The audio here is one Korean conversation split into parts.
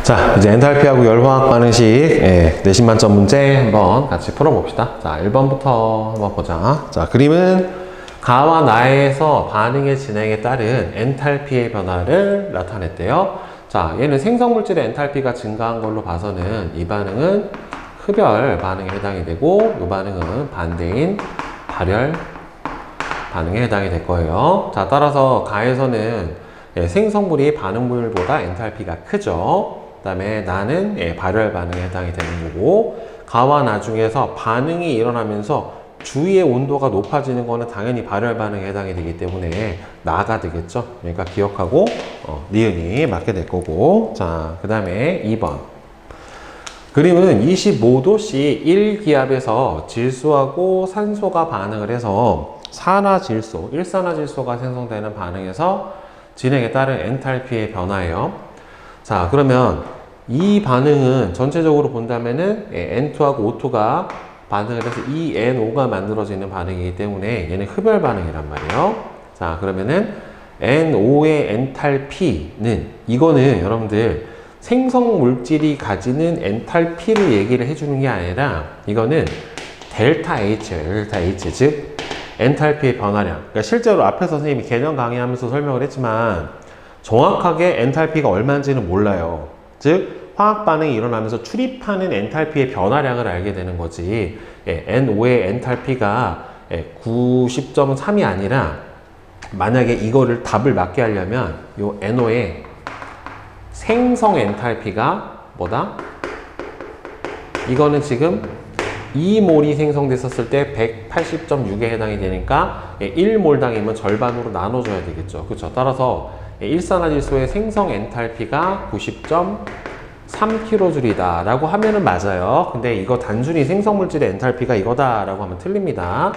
자, 이제 엔탈피하고 열화학 반응식 내신 만점 문제 한번 같이 풀어봅시다. 자, 1번부터 한번 보자. 자, 그림은 가와 나에서 반응의 진행에 따른 엔탈피의 변화를 나타냈대요. 자, 얘는 생성물질의 엔탈피가 증가한 걸로 봐서는 이 반응은 흡열 반응에 해당이 되고 이 반응은 반대인 발열 반응에 해당이 될 거예요. 자, 따라서 가에서는 생성물이 반응물보다 엔탈피가 크죠. 그 다음에 나는 발열 반응에 해당이 되는 거고, 가와 나 중에서 반응이 일어나면서 주위의 온도가 높아지는 거는 당연히 발열 반응에 해당이 되기 때문에 나가 되겠죠. 그러니까 기억하고 니은이 맞게 될 거고. 자, 그 다음에 2번 그림은 25도씨 1기압에서 질소하고 산소가 반응을 해서 산화질소, 일산화질소가 생성되는 반응에서 진행에 따른 엔탈피의 변화예요. 자, 그러면 이 반응은 전체적으로 본다면은 N2하고 O2가 반응을 해서 이 NO가 만들어지는 반응이기 때문에 얘는 흡열 반응이란 말이에요. 자, 그러면은 NO의 엔탈피는 이거는 여러분들 생성 물질이 가지는 엔탈피를 얘기를 해주는 게 아니라 이거는 델타 H예요. 델타 H, 즉 엔탈피의 변화량. 그러니까 실제로 앞에서 선생님이 개념 강의하면서 설명을 했지만 정확하게 엔탈피가 얼마인지는 몰라요. 즉 화학 반응이 일어나면서 출입하는 엔탈피의 변화량을 알게 되는 거지. NO의 엔탈피가 90.3이 아니라 만약에 이거를 답을 맞게 하려면 요 NO의 생성 엔탈피가 뭐다? 이거는 지금 2몰이 생성됐었을 때 180.6에 해당이 되니까 1몰당이면 절반으로 나눠줘야 되겠죠. 그렇죠? 따라서 일산화질소의 생성 엔탈피가 90.3kJ이다 라고 하면은 맞아요. 근데 이거 단순히 생성물질의 엔탈피가 이거다 라고 하면 틀립니다.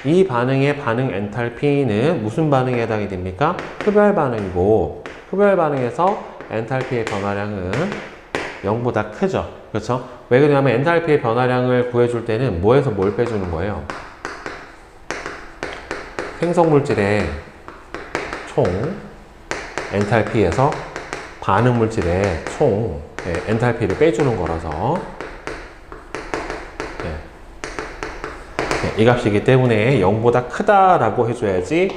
이 반응의 반응 엔탈피는 무슨 반응에 해당이 됩니까? 흡열 반응이고, 흡열 반응에서 엔탈피의 변화량은 0보다 크죠. 그렇죠? 왜 그러냐면 엔탈피의 변화량을 구해줄 때는 뭐에서 뭘 빼주는 거예요? 생성물질의 총 엔탈피에서 반응물질의 총 엔탈피를 빼주는 거라서 이 값이기 때문에 0보다 크다라고 해줘야지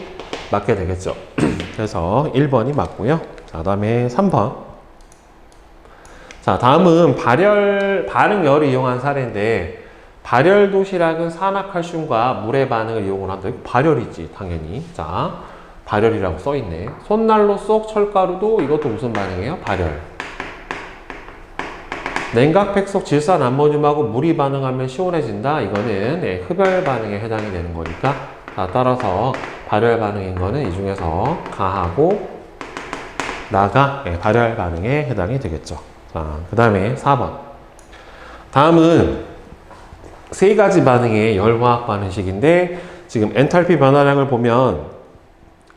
맞게 되겠죠. 그래서 1번이 맞고요. 자, 다음에 3번. 자, 다음은 반응열을 이용한 사례인데, 발열 도시락은 산화칼슘과 물의 반응을 이용을 한다. 이거 발열이지, 당연히. 자, 발열이라고 써있네. 손난로 속 철가루도 이것도 무슨 반응이에요? 발열. 냉각팩 속 질산 암모늄하고 물이 반응하면 시원해진다. 이거는 흡열 반응에 해당이 되는 거니까. 자, 따라서 발열 반응인 거는 이 중에서 가하고 나가 발열 반응에 해당이 되겠죠. 자, 그 다음에 4번. 다음은 세 가지 반응의 열화학 반응식인데, 지금 엔탈피 변화량을 보면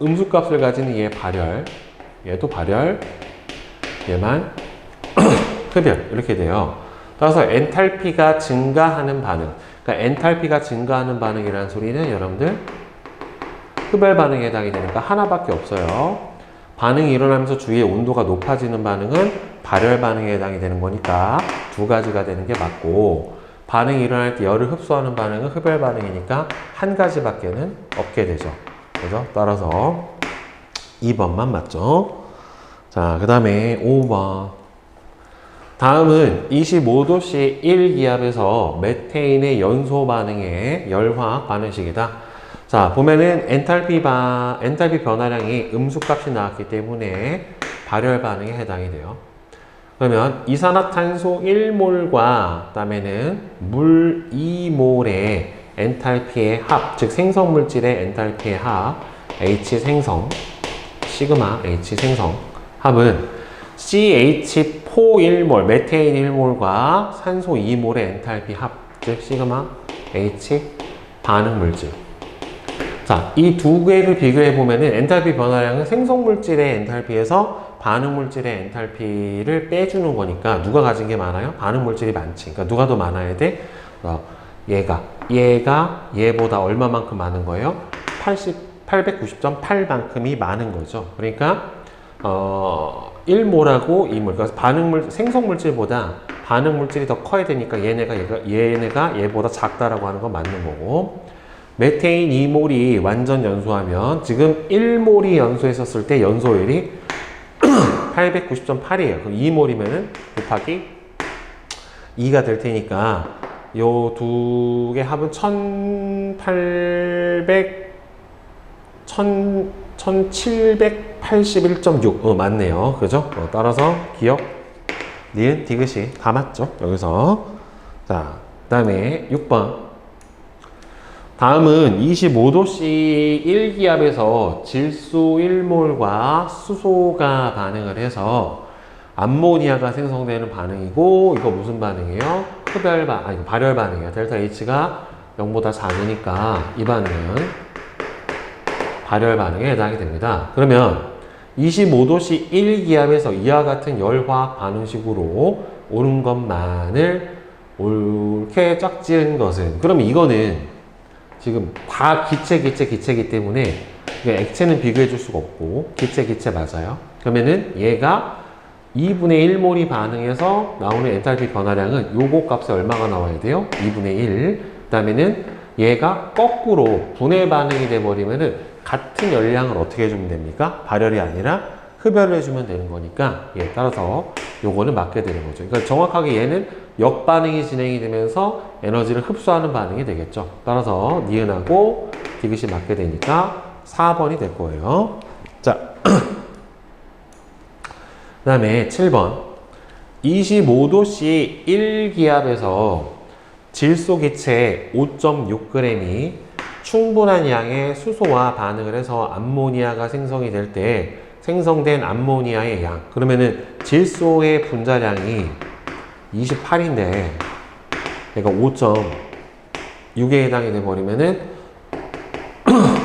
음수값을 가지는 얘 발열, 얘도 발열, 얘만 흡열 이렇게 돼요. 따라서 엔탈피가 증가하는 반응, 그러니까 엔탈피가 증가하는 반응이라는 소리는 여러분들 흡열 반응에 해당이 되니까 하나밖에 없어요. 반응이 일어나면서 주위의 온도가 높아지는 반응은 발열 반응에 해당이 되는 거니까 두 가지가 되는 게 맞고, 반응이 일어날 때 열을 흡수하는 반응은 흡열 반응이니까 한 가지밖에는 없게 되죠. 그래서 따라서 2번만 맞죠. 자, 그 다음에 5번. 다음은 25도씨 1기압에서 메테인의 연소 반응의 열화학 반응식이다. 자, 보면은 엔탈피 변화량이 음수값이 나왔기 때문에 발열 반응에 해당이 돼요. 그러면 이산화탄소 1몰과 그다음에는 물 2몰의 엔탈피의 합, 즉 생성물질의 엔탈피의 합, H 생성, 시그마 H 생성 합은 CH4 1몰, 메테인 1몰과 산소 2몰의 엔탈피 합, 즉 시그마 H 반응물질. 자, 이 두 개를 비교해 보면은 엔탈피 변화량은 생성물질의 엔탈피에서 반응물질의 엔탈피를 빼주는 거니까 누가 가진 게 많아요? 반응물질이 많지. 그러니까 누가 더 많아야 돼? 얘가 얘보다 얼마만큼 많은 거예요? 890.8만큼이 많은 거죠. 그러니까 1몰하고 2몰. 그러니까 생성물질보다 반응물질이 더 커야 되니까 얘네가 얘보다 작다라고 하는 건 맞는 거고. 메테인 2몰이 완전 연소하면 지금 1몰이 연소했었을 때 연소율이 890.8이에요. 그럼 2몰이면은 곱하기 2가 될 테니까 요 두 개 합은 1781.6. 맞네요. 그죠? 따라서 기억, 니은, 디귿이 다 맞죠? 여기서. 자, 그 다음에 6번. 다음은 25도씨 1기압에서 질소 1몰과 수소가 반응을 해서 암모니아가 생성되는 반응이고, 이거 무슨 반응이에요? 발열 반응이에요. 델타 H가 0보다 작으니까 이 반응은 발열 반응에 해당이 됩니다. 그러면 25도씨 1기압에서 이와 같은 열화학 반응식으로 옳은 것만을 옳게 짝지은 것은, 그러면 이거는 지금 다 기체기 때문에 액체는 비교해 줄 수가 없고 기체 맞아요. 그러면은 얘가 2분의 1몰이 반응해서 나오는 엔탈피 변화량은 요거 값에 얼마가 나와야 돼요? 2분의 1. 그 다음에는 얘가 거꾸로 분해 반응이 돼버리면은 같은 열량을 어떻게 해주면 됩니까? 발열이 아니라 흡열을 해주면 되는 거니까 따라서 요거는 맞게 되는 거죠. 그러니까 정확하게 얘는 역반응이 진행이 되면서 에너지를 흡수하는 반응이 되겠죠. 따라서 니은하고 디귿이 맞게 되니까 4번이 될 거예요. 자, 그 다음에 7번. 25도씨 1기압에서 질소 기체 5.6g이 충분한 양의 수소와 반응을 해서 암모니아가 생성이 될 때 생성된 암모니아의 양. 그러면은 질소의 분자량이 28인데 얘가 5.6에 해당이 돼버리면은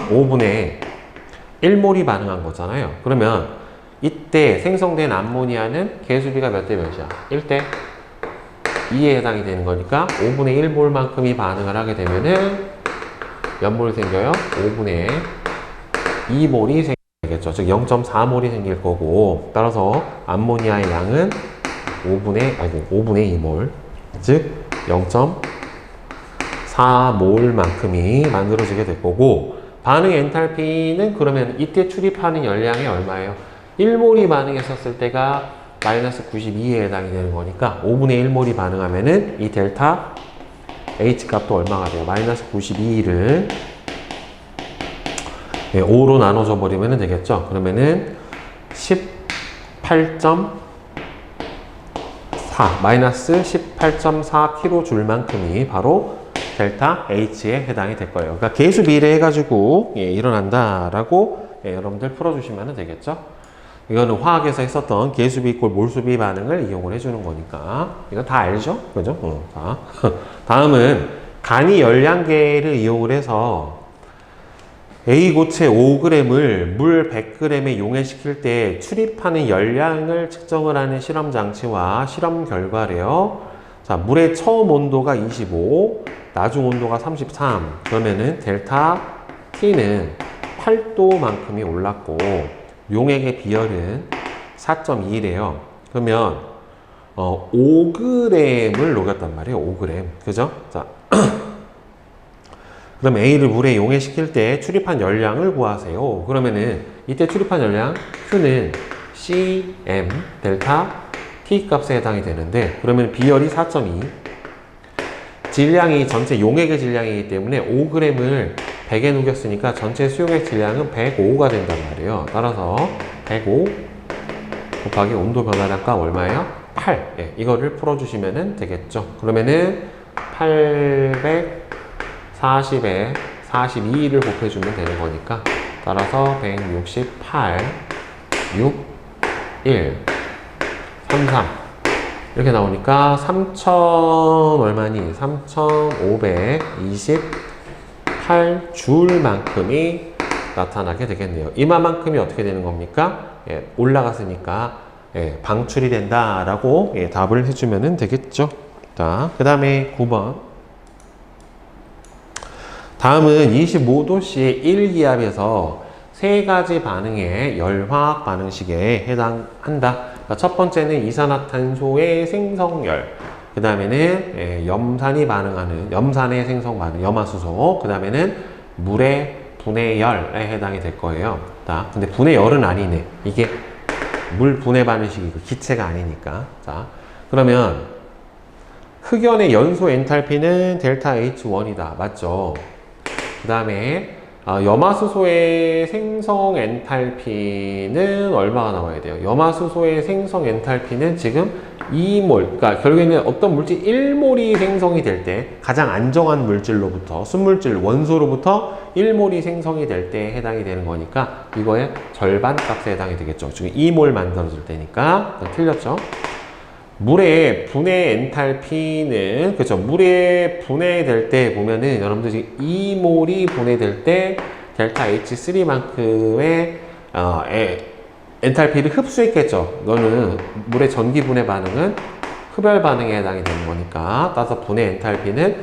5분의 1몰이 반응한 거잖아요. 그러면 이때 생성된 암모니아는 계수비가 몇 대 몇이야? 1대 2에 해당이 되는 거니까 5분의 1몰만큼이 반응을 하게 되면은 몇 몰이 생겨요? 5분의 2몰이 생기겠죠. 즉 0.4몰이 생길 거고, 따라서 암모니아의 양은 5분의 2몰, 즉 0.4몰만큼이 만들어지게 될 거고, 반응 엔탈피는 그러면 이때 출입하는 열량이 얼마예요? 1몰이 반응했었을 때가 마이너스 92에 해당이 되는 거니까 5분의 1몰이 반응하면은 이 델타 H 값도 얼마가 돼요? 마이너스 92를 5로 나눠줘 버리면 되겠죠? 그러면은 18.4, 마이너스 18.4kJ만큼이 바로 델타 H에 해당이 될 거예요. 그러니까 계수 비례해가지고 일어난다라고 여러분들 풀어주시면 되겠죠? 이거는 화학에서 했었던 계수비 이꼴 몰수비 반응을 이용을 해주는 거니까 이거 다 알죠? 그죠? 자, 다음은 간이 열량계를 이용을 해서 A고체 5g을 물 100g에 용해시킬 때 출입하는 열량을 측정을 하는 실험 장치와 실험 결과래요. 자, 물의 처음 온도가 25, 나중 온도가 33. 그러면은 델타 T는 8도만큼이 올랐고 용액의 비열은 4.2래요. 그러면 5g을 녹였단 말이에요. 5g. 그죠? 자, 그럼 A를 물에 용해시킬 때 출입한 열량을 구하세요. 그러면은 이때 출입한 열량 Q는 CM 델타 T 값에 해당이 되는데, 그러면 비열이 4.2. 질량이 전체 용액의 질량이기 때문에 5g을 100에 녹였으니까 전체 수용액 질량은 105가 된단 말이에요. 따라서 105 곱하기 온도 변화량 값 얼마예요? 8. 이거를 풀어주시면 되겠죠. 그러면은 840에 42를 곱해주면 되는 거니까 따라서 168, 6, 1, 33 이렇게 나오니까 3000 얼마니? 3528줄만큼이 나타나게 되겠네요. 이만큼이 어떻게 되는 겁니까? 올라갔으니까 방출이 된다라고 답을 해주면 되겠죠. 자, 그 다음에 9번. 다음은 25도씨의 1기압에서 세 가지 반응의 열화학 반응식에 해당한다. 그러니까 첫 번째는 이산화탄소의 생성열, 그 다음에는 염산이 반응하는 염산의 생성 반응, 염화수소, 그 다음에는 물의 분해열에 해당이 될 거예요. 자, 근데 분해열은 아니네. 이게 물 분해 반응식이고 기체가 아니니까. 자, 그러면 흑연의 연소 엔탈피는 델타 H1이다. 맞죠? 그 다음에 염화수소의 생성 엔탈피는 얼마가 나와야 돼요? 염화수소의 생성 엔탈피는 지금 2몰, 그러니까 결국에는 어떤 물질 1몰이 생성이 될 때 가장 안정한 물질로부터, 순물질 원소로부터 1몰이 생성이 될 때 해당이 되는 거니까 이거의 절반 값에 해당이 되겠죠. 지금 2몰 만들어질 때니까. 틀렸죠? 물의 분해 엔탈피는, 그렇죠, 물의 분해될 때 보면은 여러분들 지금 2몰이 분해될 때 델타 H3만큼의 엔탈피를 흡수했겠죠. 너는 물의 전기 분해 반응은 흡열 반응에 해당이 되는 거니까. 따라서 분해 엔탈피는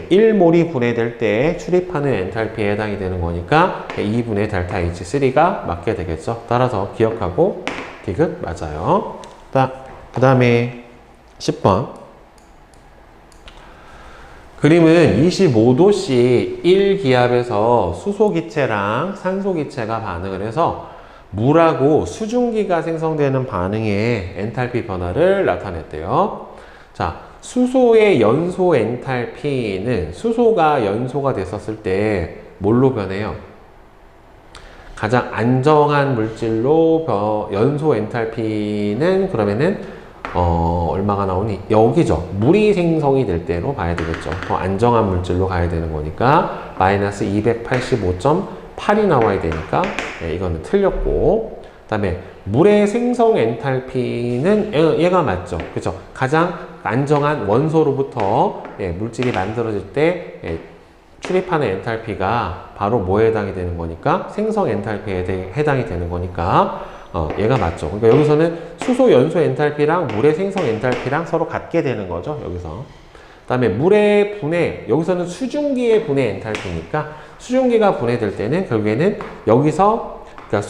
1몰이 분해될 때 출입하는 엔탈피에 해당이 되는 거니까 2분의 델타 H3가 맞게 되겠죠. 따라서 기억하고 디귿 맞아요. 그 다음에 10번. 그림은 25도씨 1기압에서 수소기체랑 산소기체가 반응을 해서 물하고 수증기가 생성되는 반응의 엔탈피 변화를 나타냈대요. 자, 수소의 연소 엔탈피는 수소가 연소가 됐었을 때 뭘로 변해요? 가장 안정한 물질로 연소 엔탈피는 그러면은 얼마가 나오니? 여기죠. 물이 생성이 될 때로 봐야 되겠죠. 더 안정한 물질로 가야 되는 거니까 마이너스 285.8이 나와야 되니까 이거는 틀렸고, 그 다음에 물의 생성 엔탈피는 얘가 맞죠. 그죠? 가장 안정한 원소로부터 물질이 만들어질 때 출입하는 엔탈피가 바로 뭐에 해당이 되는 거니까 생성 엔탈피에 해당이 되는 거니까 얘가 맞죠. 그러니까 여기서는 수소 연소 엔탈피랑 물의 생성 엔탈피랑 서로 같게 되는 거죠. 여기서. 그 다음에 물의 분해, 여기서는 수증기의 분해 엔탈피니까 수증기가 분해될 때는 결국에는 여기서 그러니까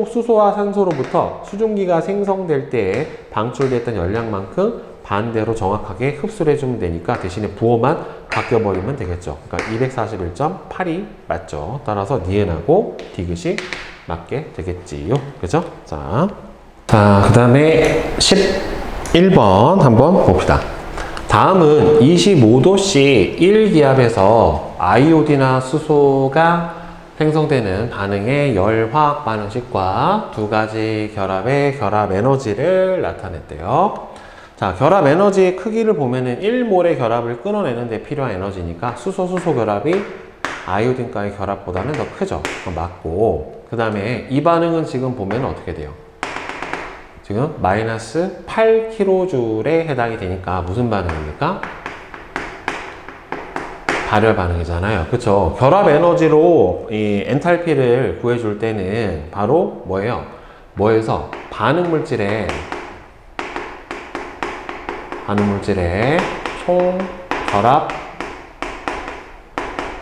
수소와 산소로부터 수증기가 생성될 때 방출됐던 열량만큼 반대로 정확하게 흡수를 해주면 되니까 대신에 부호만 바뀌어버리면 되겠죠. 그러니까 241.8이 맞죠. 따라서 니은하고 디귿이 맞게 되겠지요. 그죠? 자, 그 다음에 11번 한번 봅시다. 다음은 25도씨 1기압에서 아이오딘이나 수소가 생성되는 반응의 열화학 반응식과 두 가지 결합의 결합 에너지를 나타냈대요. 자, 결합 에너지 크기를 보면은 1몰의 결합을 끊어내는 데 필요한 에너지니까 수소 결합이 아이오딘과의 결합보다는 더 크죠. 맞고, 그 다음에 이 반응은 지금 보면 어떻게 돼요? 지금 마이너스 8kJ에 해당이 되니까 무슨 반응입니까? 발열 반응이잖아요. 그쵸? 결합 에너지로 이 엔탈피를 구해줄 때는 바로 뭐예요? 뭐에서? 반응 물질의 총 결합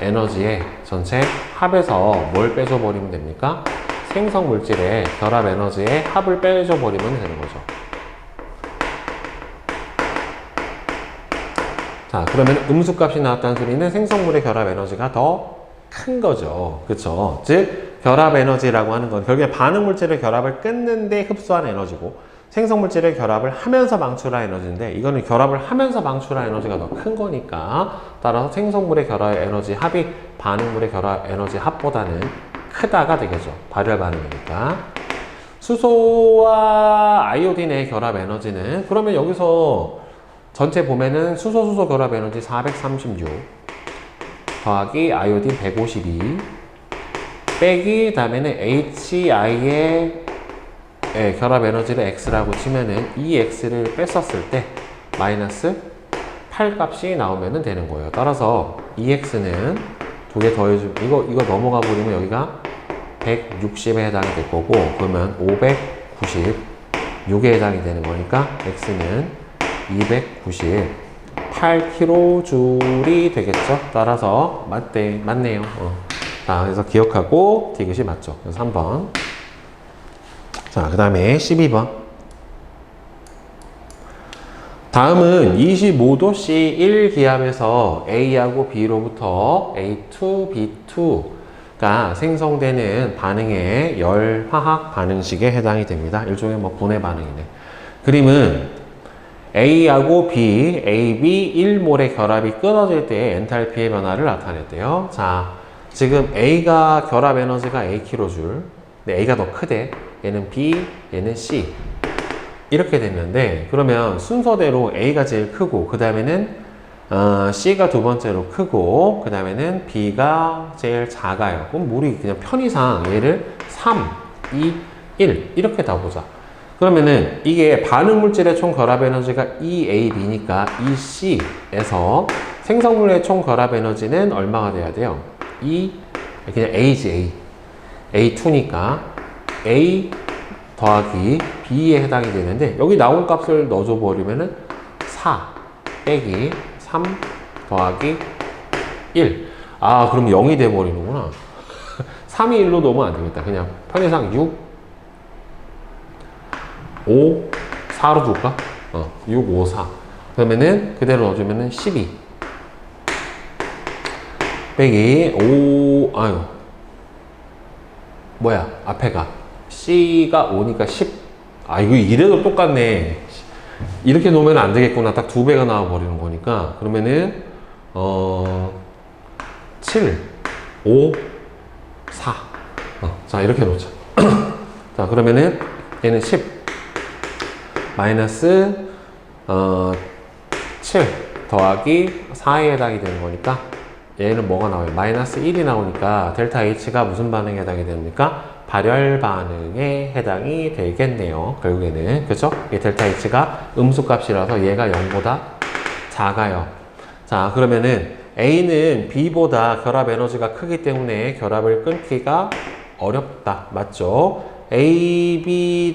에너지의 전체 합에서 뭘 빼줘버리면 됩니까? 생성 물질의 결합 에너지의 합을 빼줘버리면 되는 거죠. 자, 그러면 음수값이 나왔다는 소리는 생성물의 결합 에너지가 더 큰 거죠. 그쵸? 즉, 결합 에너지라고 하는 건 결국에 반응 물질의 결합을 끊는데 흡수한 에너지고 생성 물질의 결합을 하면서 방출한 에너지인데 이거는 결합을 하면서 방출한 에너지가 더 큰 거니까 따라서 생성물의 결합 에너지 합이 반응물의 결합 에너지 합보다는 크다가 되겠죠. 발열 반응이니까. 수소와 아이오딘의 결합 에너지는 그러면 여기서 전체 보면은 수소 결합 에너지 436 더하기 아이오딘 152 빼기 다음에는 HI의 결합 에너지를 X라고 치면은 이 X를 뺐었을 때 마이너스 8 값이 나오면 되는 거예요. 따라서 EX는 두 개 더해주면 이거 넘어가 버리면 여기가 160에 해당이 될 거고 그러면 596에 해당이 되는 거니까 X는 298kJ이 되겠죠. 따라서 맞네요. 자, 그래서 기억하고 디귿이 맞죠. 그래서 3번. 자, 그 다음에 12번. 다음은 25도씨 1기압에서 A하고 B로부터 A2, B2가 생성되는 반응의 열화학 반응식에 해당이 됩니다. 일종의 뭐 분해 반응이네. 그림은 A하고 B, AB 1몰의 결합이 끊어질 때 엔탈피의 변화를 나타냈대요. 자, 지금 A가 결합 에너지가 AkJ. 근데 A가 더 크대. 얘는 B, 얘는 C. 이렇게 됐는데, 그러면 순서대로 A가 제일 크고, 그 다음에는 C가 두 번째로 크고, 그 다음에는 B가 제일 작아요. 그럼 우리 그냥 편의상 얘를 3, 2, 1 이렇게 다 보자. 그러면은 이게 반응 물질의 총 결합 에너지가 EAB니까 EC에서 생성물의 총 결합 에너지는 얼마가 돼야 돼요? 그냥 A지 A. A2니까 A 더하기 B에 해당이 되는데, 여기 나온 값을 넣어줘 버리면은 4 빼기 3 더하기 1. 아, 그럼 0이 돼 버리는구나. 3이 1로 넣으면 안 되겠다. 그냥 편의상 6 5, 4로 줄까? 6, 5, 4. 그러면은 그대로 넣어주면은 12 빼기 5, 뭐야, 앞에가 C가 5니까 10. 아, 이거 이래도 똑같네. 이렇게 놓으면 안 되겠구나. 딱 2배가 나와 버리는 거니까. 그러면은 7, 5, 4. 자, 이렇게 놓자. 자, 그러면은 얘는 10 마이너스 7 더하기 4에 해당이 되는 거니까, 얘는 뭐가 나와요? 마이너스 1이 나오니까 델타 H가 무슨 반응에 해당이 됩니까? 발열 반응에 해당이 되겠네요. 결국에는. 그죠? 이 델타 H가 음수 값이라서 얘가 0보다 작아요. 자, 그러면은 A는 B보다 결합 에너지가 크기 때문에 결합을 끊기가 어렵다. 맞죠? A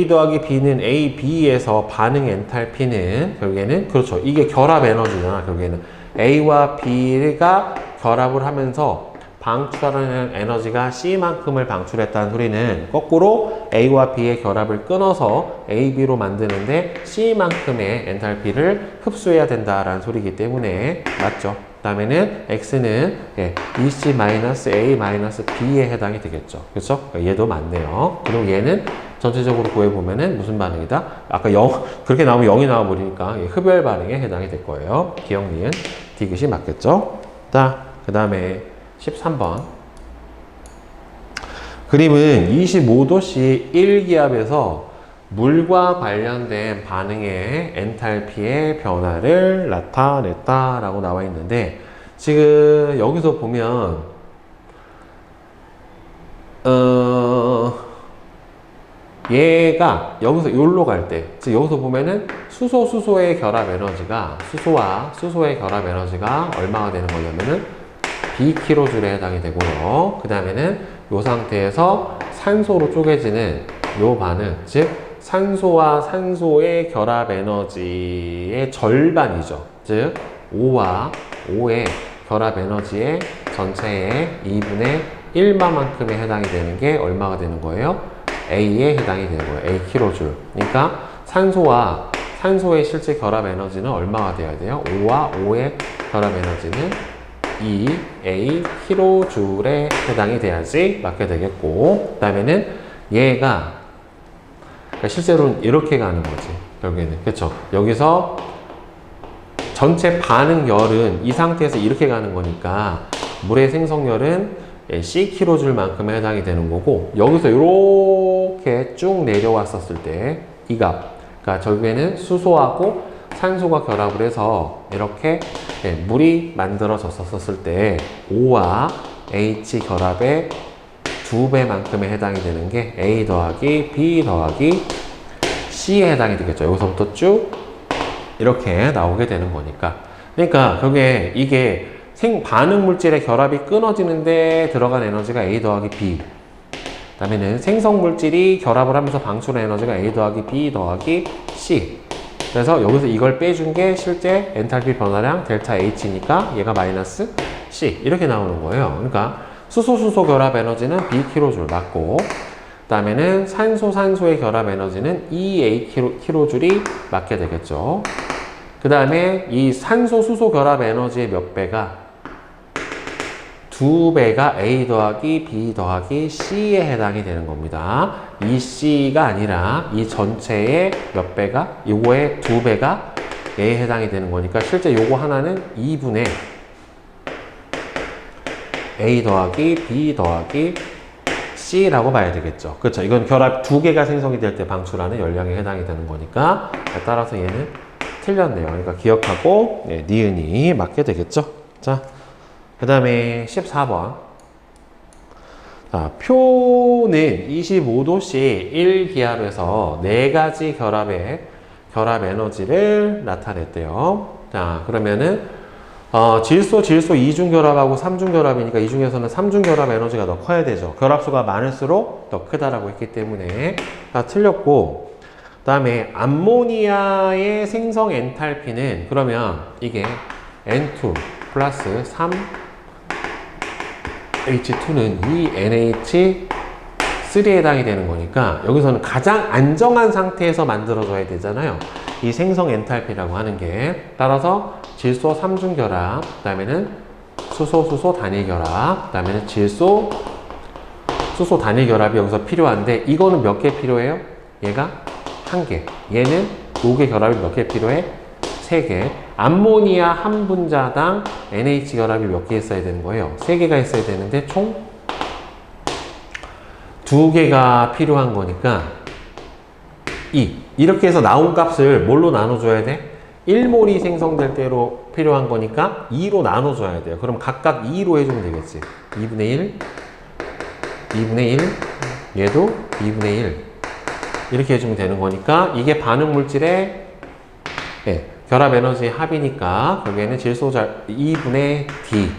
더하기 B는 A, B에서 반응 엔탈피는 결국에는, 그렇죠. 이게 결합 에너지잖아. 결국에는 A와 B가 결합을 하면서 방출하는 에너지가 C만큼을 방출했다는 소리는 거꾸로 A와 B의 결합을 끊어서 A, B로 만드는데 C만큼의 엔탈피를 흡수해야 된다라는 소리이기 때문에 맞죠. 그 다음에는 X는 EC-A-B에 해당이 되겠죠. 그렇죠? 얘도 맞네요. 그리고 얘는 전체적으로 구해보면은 무슨 반응이다? 아까 0, 그렇게 나오면 0이 나와버리니까 흡열 반응에 해당이 될 거예요. 기억, 니은, 디귿이 맞겠죠? 자, 그 다음에 13번. 그림은 25도씨 1기압에서 물과 관련된 반응의 엔탈피의 변화를 나타냈다라고 나와 있는데, 지금 여기서 보면 얘가 여기서 여기로 갈 때, 즉 여기서 보면은 수소의 결합 에너지가, 수소의 결합 에너지가 얼마가 되는 거냐면은 BkJ에 해당이 되고요. 그 다음에는 이 상태에서 산소로 쪼개지는 요 반응, 즉 산소와 산소의 결합 에너지의 절반이죠. 즉 5와 5의 결합 에너지의 전체의 2분의 1만큼에 해당이 되는 게 얼마가 되는 거예요? A에 해당이 되는 거예요. AkJ. 그러니까 산소와 산소의 실제 결합 에너지는 얼마가 돼야 돼요? 5와 5의 결합 에너지는 2AkJ에 해당이 돼야지 맞게 되겠고, 그 다음에는 얘가, 그러니까 실제로는 이렇게 가는 거지. 결국에는. 그쵸? 여기서 전체 반응 열은 이 상태에서 이렇게 가는 거니까 물의 생성열은 CkJ만큼에 해당이 되는 거고, 여기서 이렇게 쭉 내려왔었을 때 이 값, 그러니까 결국에는 수소하고 산소가 결합을 해서 이렇게 물이 만들어졌었을 때 5와 H 결합의 2배만큼에 해당이 되는 게 A 더하기 B 더하기 C에 해당이 되겠죠. 여기서부터 쭉 이렇게 나오게 되는 거니까. 그러니까 그게 이게 반응 물질의 결합이 끊어지는데 들어간 에너지가 A 더하기 B. 그 다음에는 생성 물질이 결합을 하면서 방출한 에너지가 A 더하기 B 더하기 C. 그래서 여기서 이걸 빼준 게 실제 엔탈피 변화량 델타 H니까 얘가 마이너스 C 이렇게 나오는 거예요. 그러니까 수소 결합 에너지는 BkJ 맞고, 그 다음에는 산소의 결합 에너지는 EAkJ이 맞게 되겠죠. 그 다음에 이 산소 수소 결합 에너지의 몇 배가 2배가 A 더하기 B 더하기 C에 해당이 되는 겁니다. 이 C가 아니라 이 전체의 몇 배가 요거의 2배가 A에 해당이 되는 거니까 실제 요거 하나는 2분의 A 더하기 B 더하기 C라고 봐야 되겠죠. 그렇죠. 이건 결합 2개가 생성이 될 때 방출하는 열량에 해당이 되는 거니까 따라서 얘는 틀렸네요. 그러니까 기억하고 네, 니은이 맞게 되겠죠. 자, 그 다음에 14번. 자, 표는 25도씨 1기압에서 4가지 결합의 결합 에너지를 나타냈대요. 자, 그러면은 질소, 질소 2중 결합하고 3중 결합이니까 이 중에서는 3중 결합 에너지가 더 커야 되죠. 결합수가 많을수록 더 크다라고 했기 때문에 다 틀렸고, 그 다음에 암모니아의 생성 엔탈피는 그러면 이게 N2 플러스 3H2는 이 NH3에 해당이 되는 거니까 여기서는 가장 안정한 상태에서 만들어져야 되잖아요. 이 생성 엔탈피라고 하는 게. 따라서 질소 3중 결합, 그 다음에는 수소, 수소 단일 결합, 그 다음에는 질소, 수소 단일 결합이 여기서 필요한데 이거는 몇 개 필요해요? 얘가 1개. 얘는 5개 결합이 몇 개 필요해? 3개. 암모니아 한 분자당 NH 결합이 몇 개 있어야 되는 거예요? 3개가 있어야 되는데 총 2개가 필요한 거니까 2. 이렇게 해서 나온 값을 뭘로 나눠줘야 돼? 1몰이 생성될 때로 필요한 거니까 2로 나눠줘야 돼요. 그럼 각각 2로 해주면 되겠지. 2분의 1, 2분의 1, 얘도 2분의 1. 이렇게 해주면 되는 거니까 이게 반응 물질의 네, 결합 에너지 합이니까 거기에는 질소 2분의 D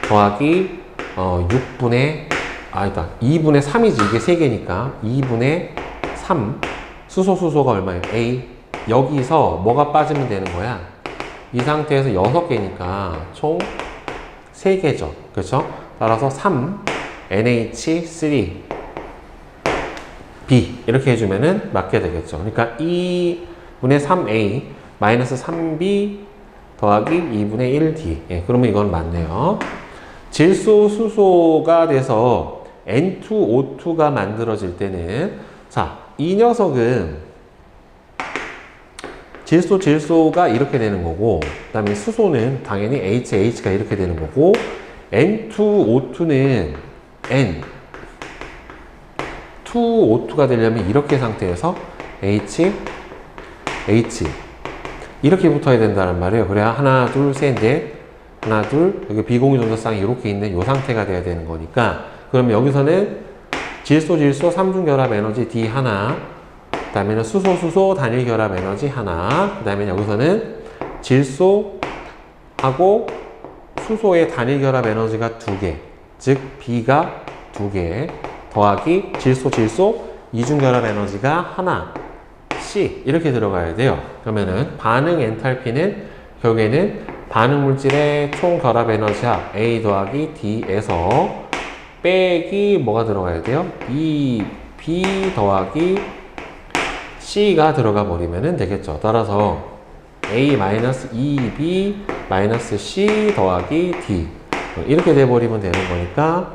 더하기 6분의 2분의 3이지. 이게 3개니까 2분의 3 수소가 얼마예요? A. 여기서 뭐가 빠지면 되는 거야? 이 상태에서 6개니까 총 3개죠. 그렇죠? 따라서 3 NH3 B 이렇게 해주면은 맞게 되겠죠. 그러니까 2분의 3A 마이너스 3B 더하기 2분의 1D. 예, 그러면 이건 맞네요. 질소, 수소가 돼서 N2O2가 만들어질 때는 자, 이 녀석은 질소가 이렇게 되는 거고, 그 다음에 수소는 당연히 HH가 이렇게 되는 거고, N2O2는 N2O2가 되려면 이렇게 상태에서 H 이렇게 붙어야 된다는 말이에요. 그래야 하나, 둘, 셋, 넷, 하나, 둘, 여기 비공유전자쌍이 이렇게 있는 이 상태가 돼야 되는 거니까, 그러면 여기서는 질소 3중 결합 에너지 D 하나, 그 다음에는 수소 단일 결합 에너지 하나, 그 다음에 여기서는 질소하고 수소의 단일 결합 에너지가 2개, 즉 B가 2개 더하기 질소 2중 결합 에너지가 하나, C 이렇게 들어가야 돼요. 그러면은 반응 엔탈피는 결국에는 반응 물질의 총 결합 에너지 합 A 더하기 D에서 빼기 뭐가 들어가야 돼요? B 더하기 C가 들어가 버리면 되겠죠. 따라서 A-2B-C 더하기 D 이렇게 돼버리면 되는 거니까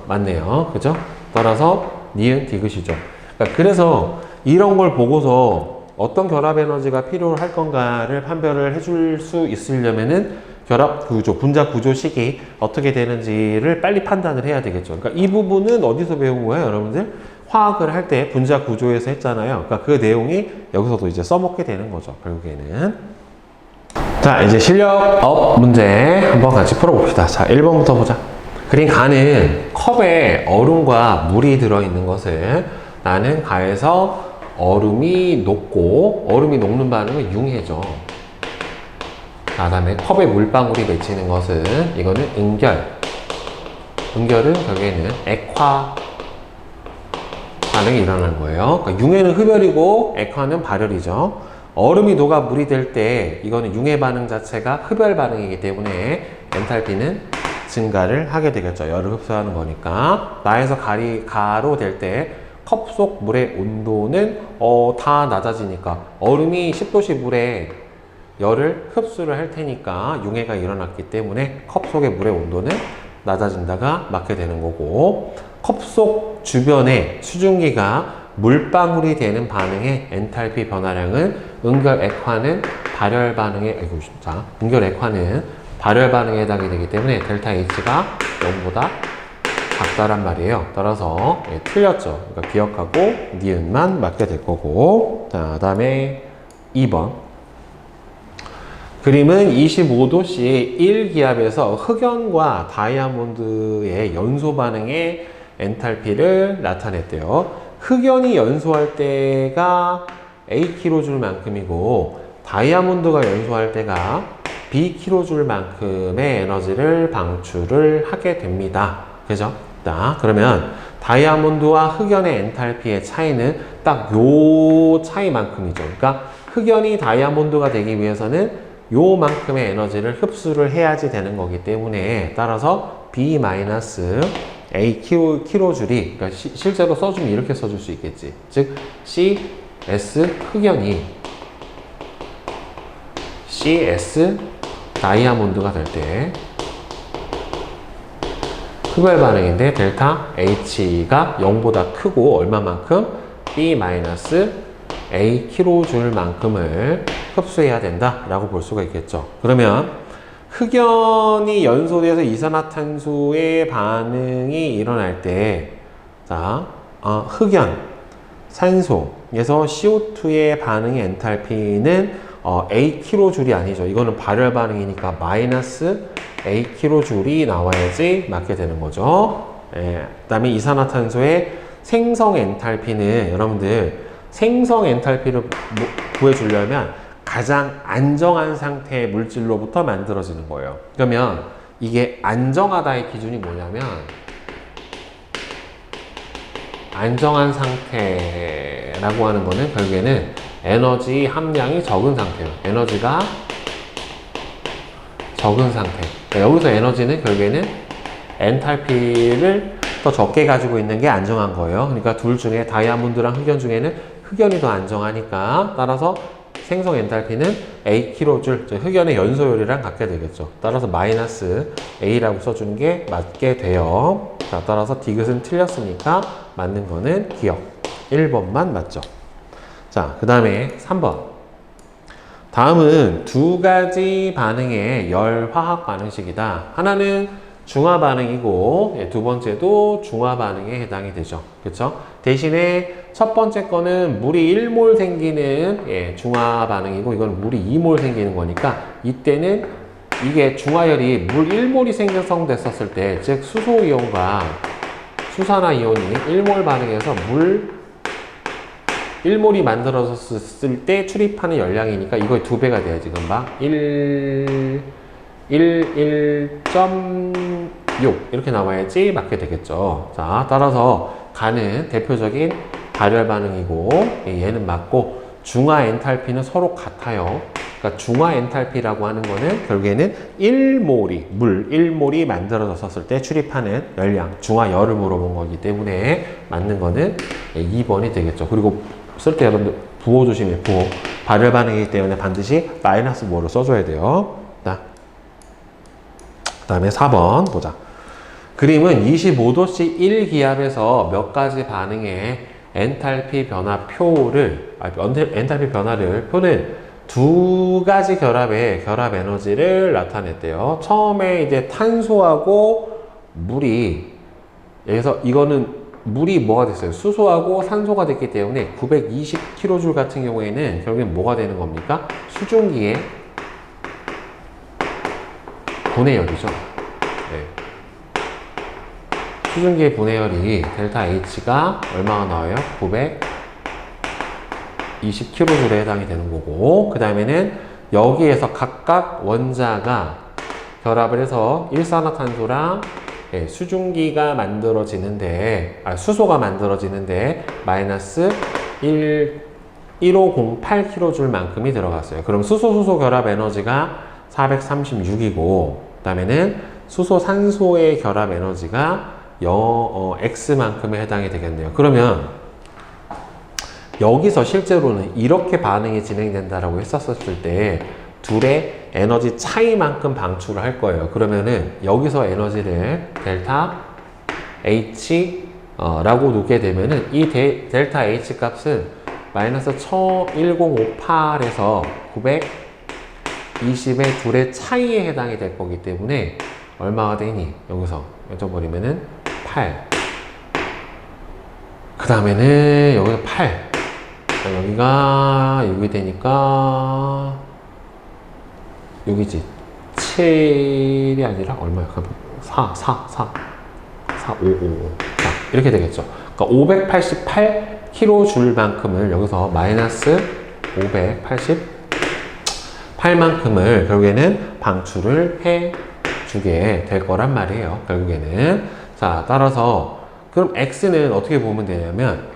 맞네요. 그죠? 따라서 니은 디귿이죠. 그러니까 그래서 이런 걸 보고서 어떤 결합 에너지가 필요할 건가를 판별을 해줄 수 있으려면은 결합 구조, 분자 구조 식이 어떻게 되는지를 빨리 판단을 해야 되겠죠. 그러니까 이 부분은 어디서 배운 거예요, 여러분들? 화학을 할 때 분자 구조에서 했잖아요. 그러니까 그 내용이 여기서도 이제 써먹게 되는 거죠, 결국에는. 자, 이제 실력업 문제 한번 같이 풀어봅시다. 자, 1번부터 보자. 그린 가는 컵에 얼음과 물이 들어있는 것을 나는 가에서 얼음이 녹고, 얼음이 녹는 반응은 융해죠. 그 다음에 컵에 물방울이 맺히는 것은 이거는 응결은 결국에는 액화 반응이 일어나는 거예요. 그러니까 융해는 흡열이고 액화는 발열이죠. 얼음이 녹아 물이 될 때 이거는 융해 반응 자체가 흡열 반응이기 때문에 엔탈피는 증가를 하게 되겠죠. 열을 흡수하는 거니까. 나에서 가로 될 때 컵 속 물의 온도는 다 낮아지니까 얼음이 10도씨 물에 열을 흡수를 할 테니까 융해가 일어났기 때문에 컵 속의 물의 온도는 낮아진다가 맞게 되는 거고, 컵 속 주변에 수증기가 물방울이 되는 반응의 엔탈피 변화량은 응결 액화는 발열 반응에, 응결 액화는 발열 반응에 해당이 되기 때문에 델타 H가 0보다 작다란 말이에요. 따라서 틀렸죠. 그러니까 기억하고 니은만 맞게 될 거고. 자, 그 다음에 2번. 그림은 25도씨 1기압에서 흑연과 다이아몬드의 연소 반응의 엔탈피를 나타냈대요. 흑연이 연소할 때가 AkJ만큼이고 다이아몬드가 연소할 때가 BkJ만큼의 에너지를 방출을 하게 됩니다. 그죠? 자, 그러면 다이아몬드와 흑연의 엔탈피의 차이는 딱 요 차이만큼이죠. 그러니까 흑연이 다이아몬드가 되기 위해서는 요만큼의 에너지를 흡수를 해야지 되는 거기 때문에 따라서 B-A 킬로줄이, 그러니까 실제로 써주면 이렇게 써줄 수 있겠지. 즉 CS 흑연이 CS 다이아몬드가 될 때 흡열 반응인데 델타 H가 0보다 크고 얼마만큼? B-A 킬로줄만큼을 흡수해야 된다라고 볼 수가 있겠죠. 그러면 흑연이 연소돼서 이산화탄소의 반응이 일어날 때, 자, 흑연, 산소에서 CO2의 반응의 엔탈피는 A 킬로줄이 아니죠. 이거는 발열 반응이니까 마이너스 A 킬로줄이 나와야지 맞게 되는 거죠. 그 다음에 이산화탄소의 생성 엔탈피는 여러분들 생성 엔탈피를 구해주려면 가장 안정한 상태의 물질로부터 만들어지는 거예요. 그러면 이게 안정하다의 기준이 뭐냐면 안정한 상태라고 하는 거는 결국에는 에너지 함량이 적은 상태예요. 에너지가 적은 상태. 그러니까 여기서 에너지는 결국에는 엔탈피를 더 적게 가지고 있는 게 안정한 거예요. 그러니까 둘 중에 다이아몬드랑 흑연 중에는 흑연이 더 안정하니까 따라서 생성 엔탈피는 A 킬로줄, 흑연의 연소율이랑 같게 되겠죠. 따라서 마이너스 A라고 써주는 게 맞게 돼요. 자, 따라서 디귿은 틀렸으니까 맞는 거는 기억. 1번만 맞죠. 자, 그 다음에 3번. 다음은 두 가지 반응의 열 화학 반응식이다. 하나는 중화 반응이고 두 번째도 중화 반응에 해당이 되죠. 그렇죠? 대신에 첫 번째 거는 물이 1몰 생기는 중화 반응이고 이건 물이 2몰 생기는 거니까 이때는 이게 중화열이 물 1몰이 생성됐었을 때, 즉 수소이온과 수산화이온이 1몰 반응해서 물 1몰이 만들어졌을 때 출입하는 열량이니까 이거의 2배가 돼요. 지금 막 1.6 이렇게 나와야지 맞게 되겠죠. 자, 따라서 가는 대표적인 발열 반응이고 얘는 맞고, 중화 엔탈피는 서로 같아요. 그러니까 중화 엔탈피라고 하는 거는 결국에는 1몰이 물 1몰이 만들어졌을 때 출입하는 열량, 중화열을 물어본 거기 때문에 맞는 거는 2번이 되겠죠. 그리고 쓸 때 여러분들 부호 조심해. 부호 발열 반응이기 때문에 반드시 마이너스 모를 써줘야 돼요. 자, 그 다음에 4번 보자. 그림은 25도씨 1기압에서 몇 가지 반응의 엔탈피 변화표를, 엔탈피 변화를 표는 두 가지 결합의 결합 에너지를 나타냈대요. 처음에 이제 탄소하고 물이, 여기서 이거는 물이 뭐가 됐어요? 수소하고 산소가 됐기 때문에 920kJ 같은 경우에는 결국엔 뭐가 되는 겁니까? 수증기의 분해열이죠. 네. 수증기의 분해열이 델타 H가 얼마가 나와요? 920kJ에 해당이 되는 거고, 그 다음에는 여기에서 각각 원자가 결합을 해서 일산화탄소랑 수증기가 만들어지는데, 수소가 만들어지는데 마이너스 1508kJ 만큼이 들어갔어요. 그럼 수소 결합 에너지가 436이고, 그 다음에는 수소 산소의 결합 에너지가 X만큼에 해당이 되겠네요. 그러면 여기서 실제로는 이렇게 반응이 진행된다라고 했었을 때 둘의 에너지 차이만큼 방출을 할 거예요. 그러면은 여기서 에너지를 델타 H 라고 놓게 되면은 이 델타 H 값은 마이너스 1058에서 920의 둘의 차이에 해당이 될 거기 때문에 얼마가 되니? 여기서 여쭤버리면은 8. 그 다음에는 여기서 8. 여기가 6이 되니까 여기지 7이 아니라 얼마야? 4, 5, 4 이렇게 되겠죠. 그러니까 588kJ만큼을 여기서 마이너스 588만큼을 결국에는 방출을 해주게 될 거란 말이에요. 결국에는. 자, 따라서 그럼 X는 어떻게 보면 되냐면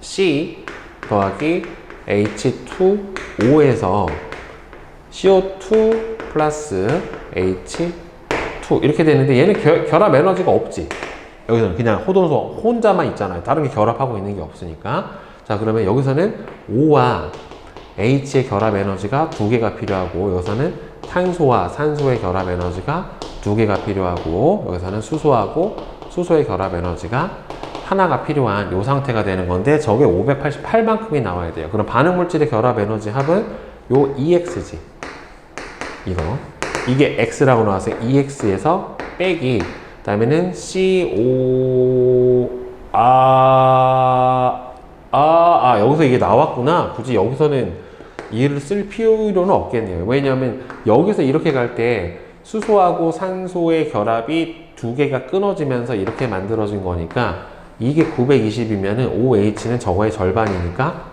C 더하기 H2O에서 CO2 플러스 H2 이렇게 되는데 얘는 결합 에너지가 없지. 여기서는 그냥 호돈소 혼자만 있잖아요. 다른 게 결합하고 있는 게 없으니까. 자, 그러면 여기서는 O와 H의 결합 에너지가 2개가 필요하고, 여기서는 탄소와 산소의 결합 에너지가 2개가 필요하고, 여기서는 수소하고 수소의 결합 에너지가 하나가 필요한 이 상태가 되는 건데, 저게 588만큼이 나와야 돼요. 그럼 반응 물질의 결합 에너지 합은 요 EX지. 이게 X라고 나와서 EX에서 빼기, 그 다음에는 CO, 여기서 이게 나왔구나. 굳이 여기서는 이를 쓸 필요는 없겠네요. 왜냐하면 여기서 이렇게 갈 때 수소하고 산소의 결합이 2개가 끊어지면서 이렇게 만들어진 거니까, 이게 920이면은 OH는 저거의 절반이니까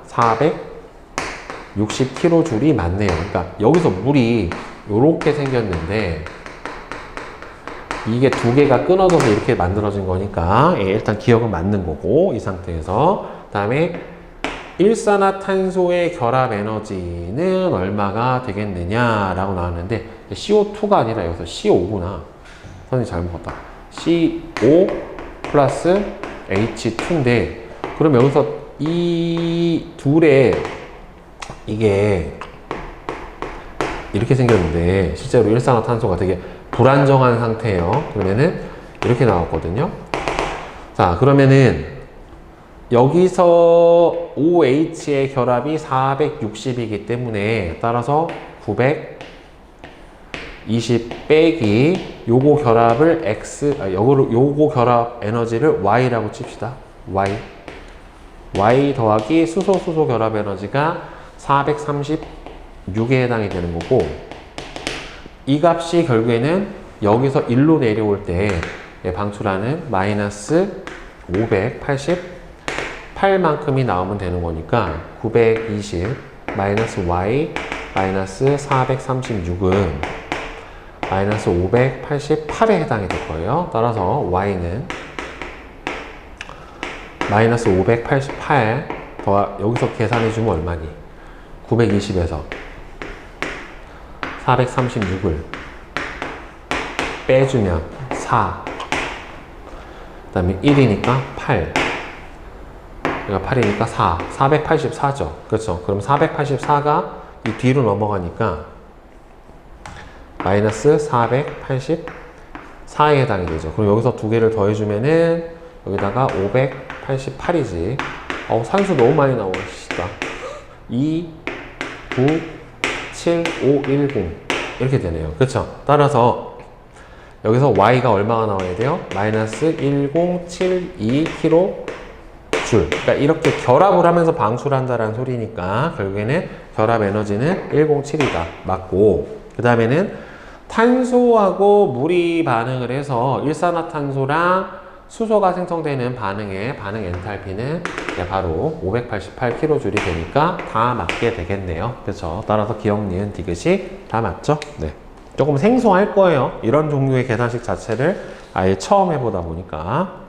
460kJ이 맞네요. 그러니까 여기서 물이 요렇게 생겼는데 이게 2개가 끊어져서 이렇게 만들어진 거니까 일단 기억은 맞는 거고, 이 상태에서. 그 다음에 일산화탄소의 결합 에너지는 얼마가 되겠느냐라고 나왔는데, CO2가 아니라 여기서 CO5구나. 선생님 잘못 봤다. CO 플러스 H2인데, 그럼 여기서 이 둘의 이게 이렇게 생겼는데 실제로 일산화탄소가 되게 불안정한 상태예요. 그러면은 이렇게 나왔거든요. 자, 그러면은 여기서 OH의 결합이 460이기 때문에 따라서 920 빼기 요거 결합을 요거 결합 에너지를 Y라고 칩시다. Y 더하기 수소 결합 에너지가 436에 해당이 되는 거고, 이 값이 결국에는 여기서 1로 내려올 때 방출하는 마이너스 588만큼이 나오면 되는 거니까, 920 마이너스 Y 마이너스 436은 마이너스 588에 해당이 될 거예요. 따라서 Y는 마이너스 588 여기서 계산해 주면 얼마니? 920에서 436을 빼주면 4, 그 다음에 1이니까 8, 여기가 8이니까 4, 484죠. 그렇죠. 그럼 484가 이 뒤로 넘어가니까 마이너스 484에 해당이 되죠. 그럼 여기서 2개를 더해주면은 여기다가 588이지. 산수 너무 많이 나오시다. 2, 9, 7, 5, 1, 0 이렇게 되네요. 그렇죠? 따라서 여기서 Y가 얼마가 나와야 돼요? 마이너스 1072kJ. 그러니까 이렇게 결합을 하면서 방출한다라는 소리니까 결국에는 결합 에너지는 107이다. 맞고, 그 다음에는 탄소하고 물이 반응을 해서 일산화탄소랑 수소가 생성되는 반응의 반응 엔탈피는 바로 588kJ이 되니까 다 맞게 되겠네요. 그렇죠? 따라서 기억, 니은, 디귿이 다 맞죠? 네. 조금 생소할 거예요. 이런 종류의 계산식 자체를 아예 처음 해보다 보니까.